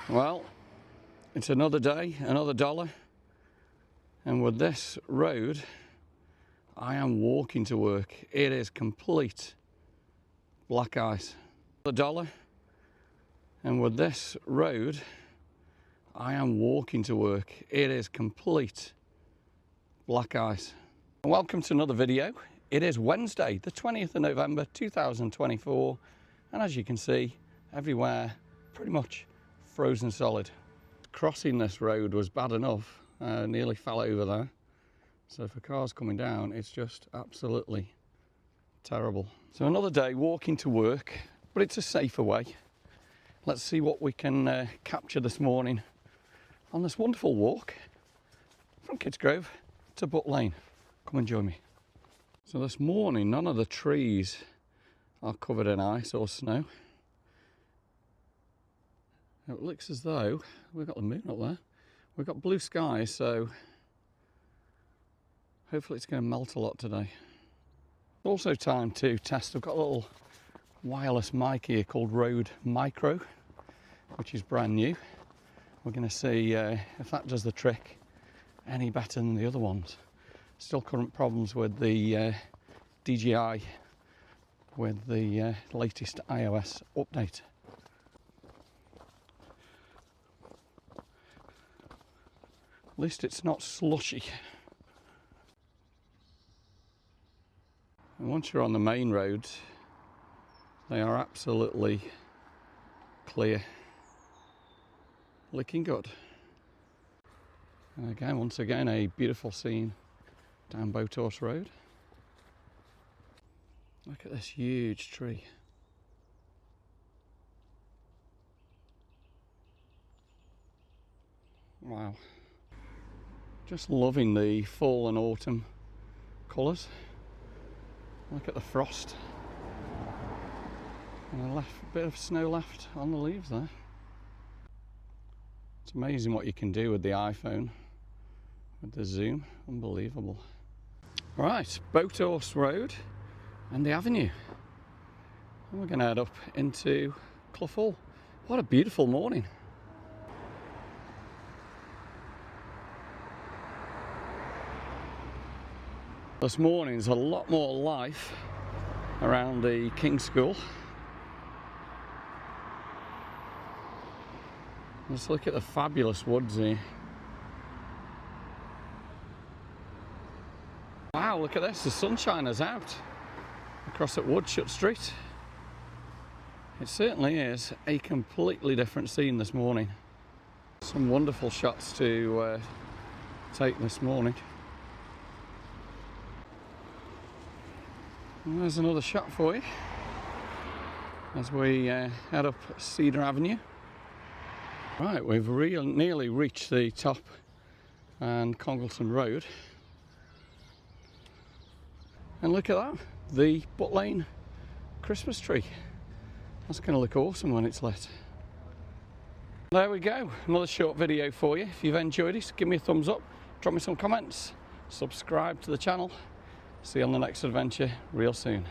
Well, it's another day, another dollar, and with this road I am walking to work. It is complete black ice. Another dollar, and with this road I am walking to work. It is complete black ice. Welcome to another video. It is Wednesday, the 20th of November 2024, and as you can see, everywhere pretty much frozen solid. Crossing this road was bad enough. Nearly fell over there. So for cars coming down, it's just absolutely terrible. So another day walking to work, but it's a safer way. Let's see what we can capture this morning on this wonderful walk from Kidsgrove to Butt Lane. Come and join me. So this morning, none of the trees are covered in ice or snow. It looks as though we've got the moon up there. We've got blue skies, so hopefully it's going to melt a lot today. Also time to test. I've got a little wireless mic here called Rode Micro, which is brand new. We're going to see if that does the trick any better than the other ones. Still current problems with the DJI with the latest iOS update. At least it's not slushy. And once you're on the main roads, they are absolutely clear. Looking good. And again, once again, a beautiful scene down Boathorse Road. Look at this huge tree. Wow. Just loving the fall and autumn colours. Look at the frost. And a bit of snow left on the leaves there. It's amazing what you can do with the iPhone, with the zoom. Unbelievable. Right, Boathorse Road and the avenue. And we're going to head up into Clough Hall. What a beautiful morning. This morning's a lot more life around the King's School. Let's look at the fabulous woods here. Wow, look at this, the sunshine is out across at Woodshut Street. It certainly is a completely different scene this morning. Some wonderful shots to take this morning. And there's another shot for you as we head up Cedar Avenue. Right, we've nearly reached the top and Congleton Road. And look at that, the Butt Lane Christmas tree. That's going to look awesome when it's lit. There we go, another short video for you. If you've enjoyed it, give me a thumbs up, drop me some comments, subscribe to the channel. See you on the next adventure real soon.